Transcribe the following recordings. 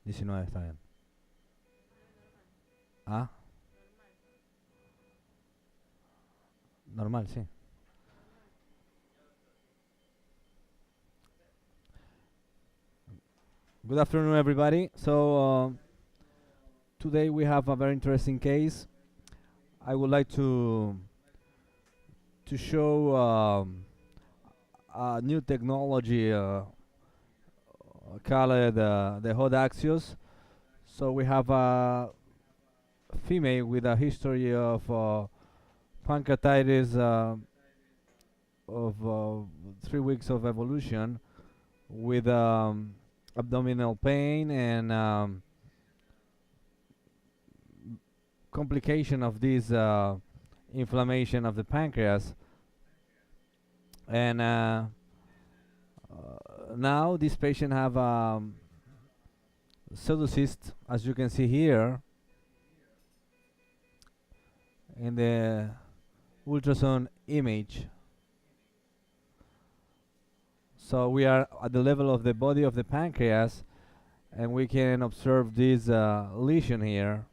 19 está bien. Ah, normal, sí. Good afternoon, everybody. Today we have a very interesting case. I would like to show a new technology called the hot Axios. So we have a female with a history of pancreatitis of 3 weeks of evolution with abdominal pain and complication of this inflammation of the pancreas. And now this patient have pseudocyst, as you can see here in the ultrasound image. So we are at the level of the body of the pancreas, and we can observe this lesion here.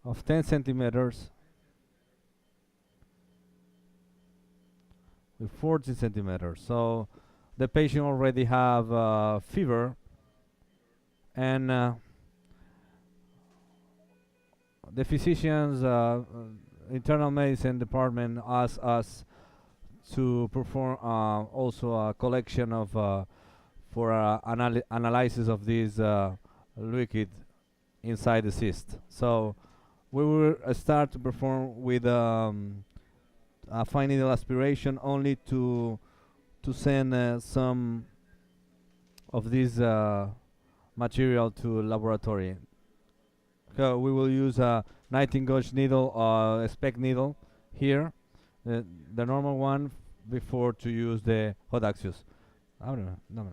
Of 10 centimeters with 40 centimeters. So the patient already have fever, and the physicians internal medicine department asked us to perform also a collection of for analysis of this liquid inside the cyst. So we will start to perform with a fine needle aspiration only to send some of this material to laboratory. So we will use a 19 gauge needle, a spec needle here, the normal one, before to use the hot Axios. No.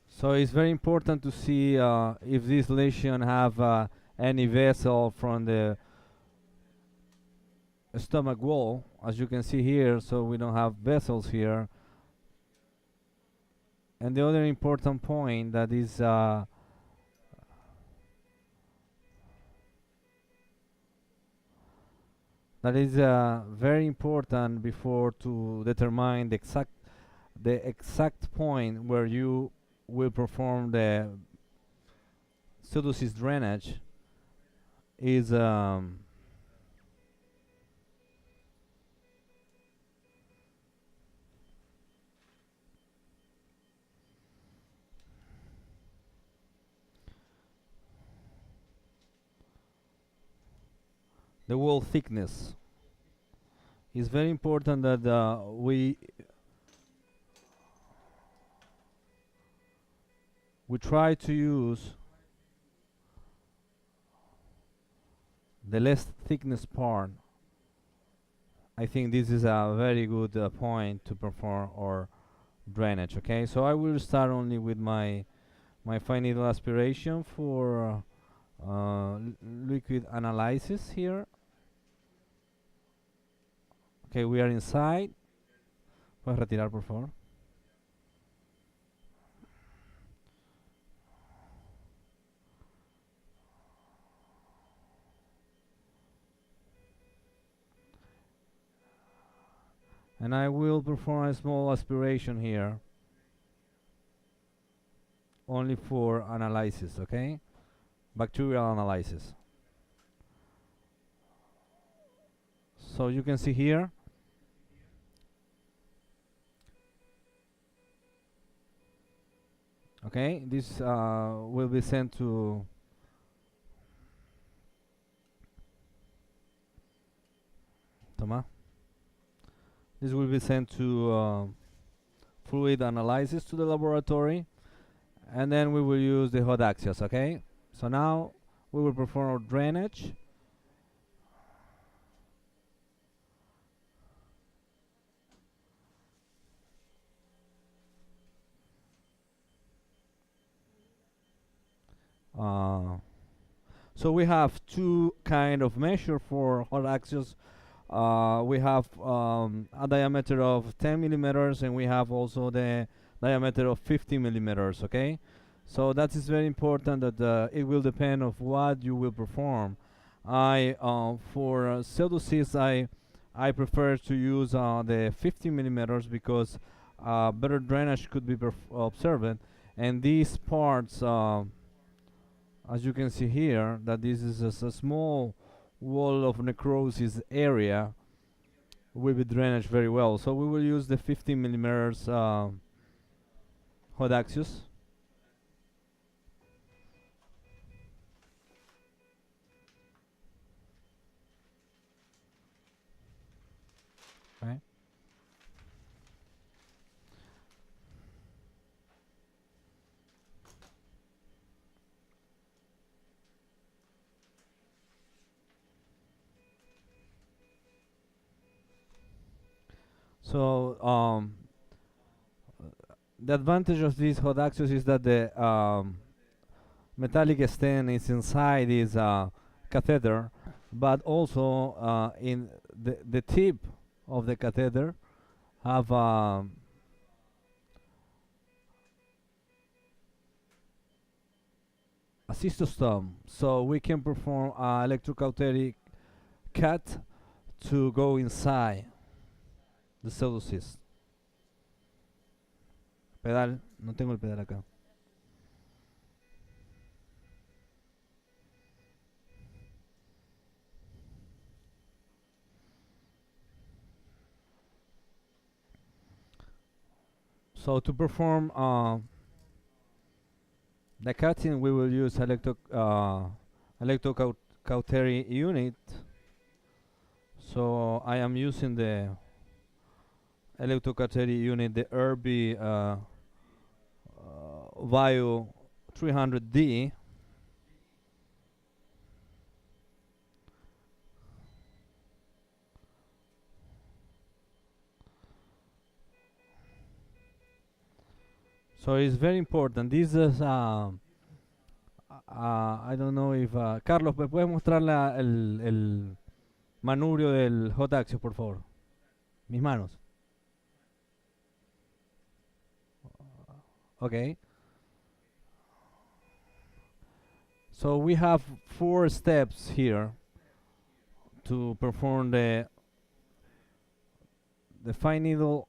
So it's very important to see if this lesion have any vessel from the stomach wall, as you can see here. So we don't have vessels here. And the other important point that is very important before to determine the exact point where you will perform the pseudocyst drainage is the wall thickness. It's very important that we try to use the less thickness part. I think this is a very good point to perform our drainage. Okay, so I will start only with my fine needle aspiration for liquid analysis here. Okay, we are inside. ¿Puedes retirar, por favor? And I will perform a small aspiration here, only for analysis, okay? Bacterial analysis. So you can see here, okay, this will be sent to Toma. This will be sent to fluid analysis to the laboratory, and then we will use the hot Axios, okay? So now we will perform our drainage. So we have two kind of measure for hot Axios. We have a diameter of 10 millimeters, and we have also the diameter of 50 millimeters. Okay, so that is very important. That it will depend of what you will perform. I for pseudocyst, I prefer to use the 50 millimeters because better drainage could be observed, and these parts, as you can see here, that this is a small wall of necrosis area will be drained very well. So we will use the 15 millimeters hot Axios. Right. So the advantage of this hot Axios is that the metallic stent is inside this catheter, but also in the tip of the catheter have a cystostom, so we can perform electrocautery cut to go inside the pseudocyst. Pedal, no tengo el pedal acá. So to perform the cutting, we will use electrocautery unit. So I am using the electrocautery unit, the RB Bio 300D. So it's very important. This is I don't know if Carlos, ¿me puedes mostrar el manubrio del hot Axios, por favor? Mis manos. Okay. So we have 4 steps here to perform the fine needle,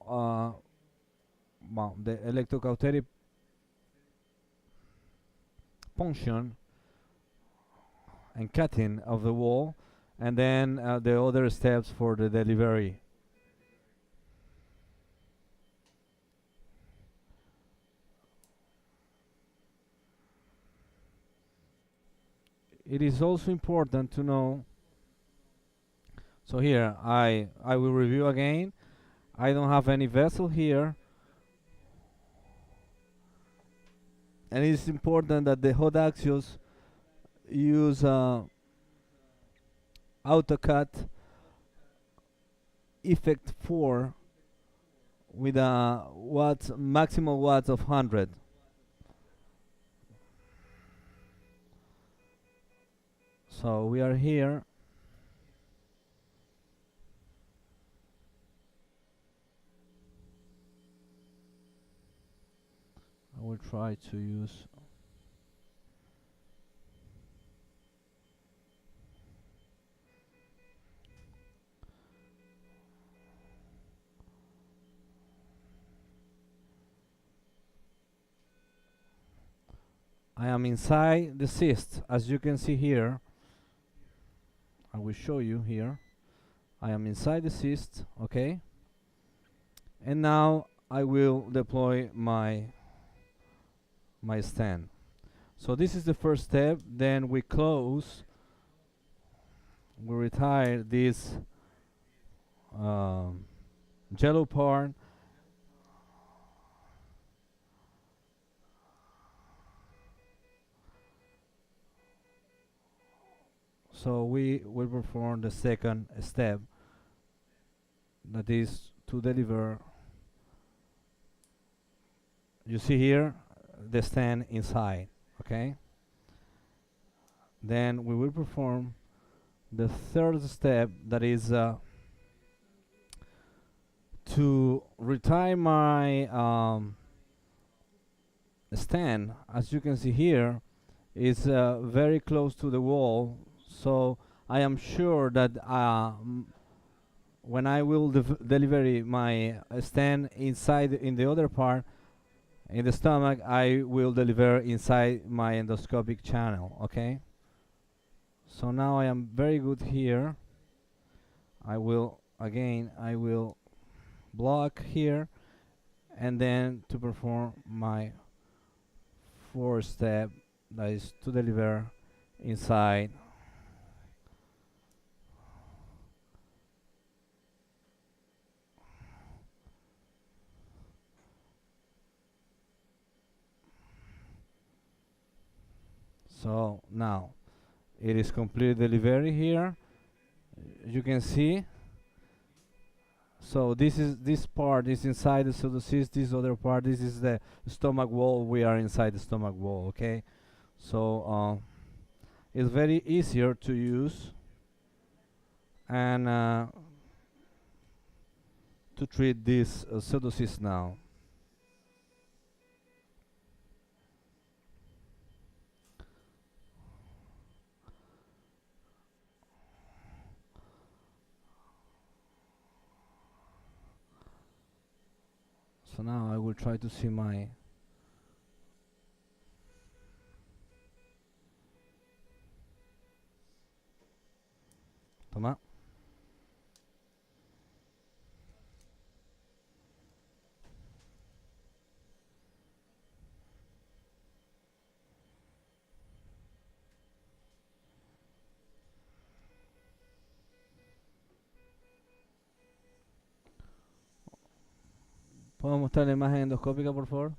the electrocautery punction and cutting of the wall, and then the other steps for the delivery. It is also important to know. So here I will review again. I don't have any vessel here, and it's important that the hot Axios use AutoCAD effect 4 with a maximum watts of 100. So we are here. I will try to use I am inside the cyst, as you can see here. I will show you here. I am inside the cyst, okay? And now I will deploy my stand. So this is the first step. Then we close. We retire this jello part. So we will perform the second step, that is to deliver. You see here the stand inside, okay? Then we will perform the third step, that is to retire my stand. As you can see here, is very close to the wall, so I am sure that when I will deliver my stand inside in the other part, in the stomach, I will deliver inside my endoscopic channel. Okay, so now I am very good here. I will block here, and then to perform my fourth step, that is to deliver inside so now it is complete delivery here. You can see, so this part is inside the pseudocyst, this other part, this is the stomach wall. We are inside the stomach wall. Okay, so it's very easier to use and to treat this pseudocyst now. So now I will try to see my toma. ¿Puedo mostrar la imagen endoscópica, por favor?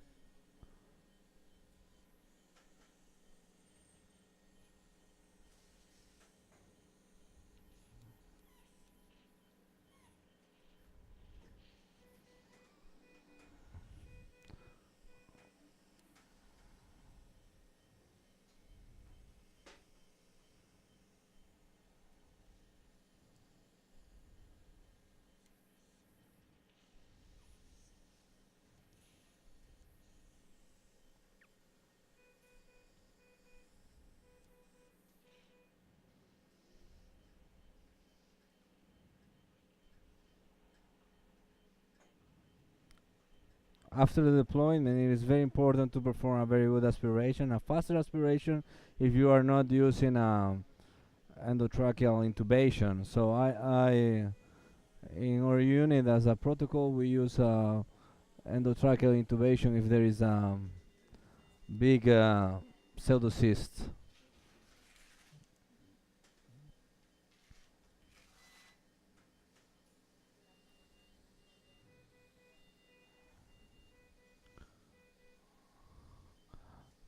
After the deployment, it is very important to perform a very good aspiration, a faster aspiration if you are not using endotracheal intubation. So in our unit as a protocol, we use endotracheal intubation if there is big pseudocyst.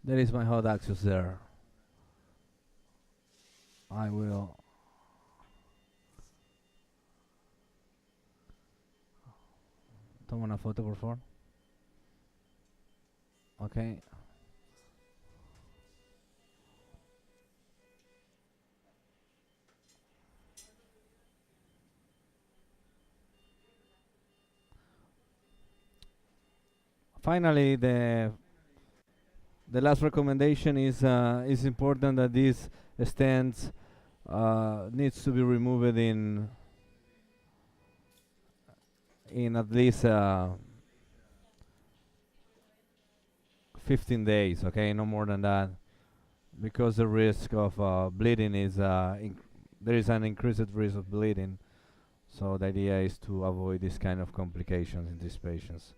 There is my hot Axios there. I will toma una foto, por favor. Okay. Finally, the last recommendation is important that these stents needs to be removed in at least 15 days. Okay, no more than that, because the risk of bleeding is there is an increased risk of bleeding. So the idea is to avoid this kind of complications in these patients.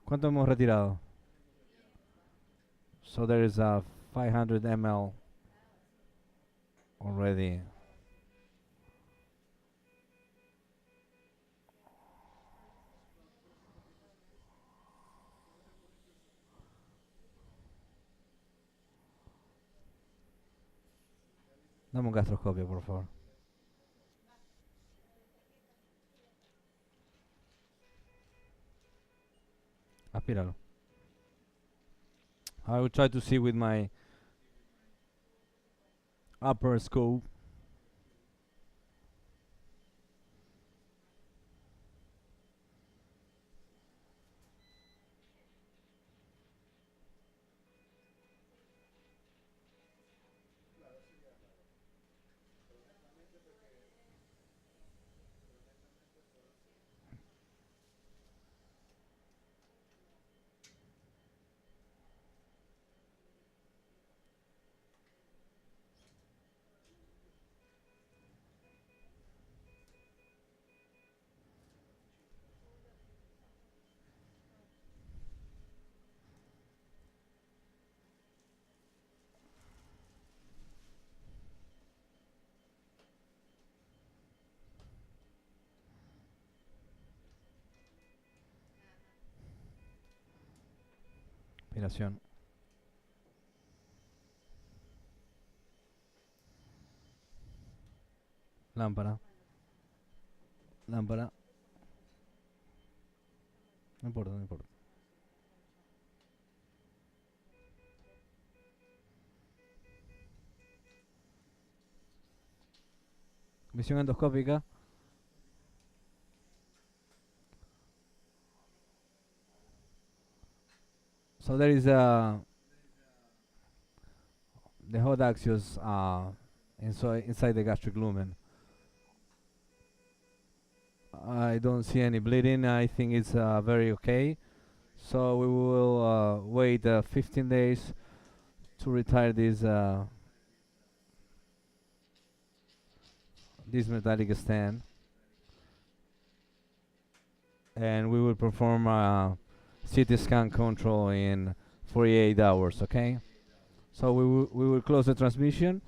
¿Cuánto hemos retirado? So there is a 500 ml already. Dame un gastroscopio, por favor. Aspíralo. I will try to see with my upper scope. Aspiración. Lámpara. Lámpara. No importa, no importa. Visión endoscópica. So there is the hot Axios inside the gastric lumen. I don't see any bleeding. I think it's very okay. So we will wait 15 days to retire this metallic stand, and we will perform CT scan control in 48 hours. Okay. So we will close the transmission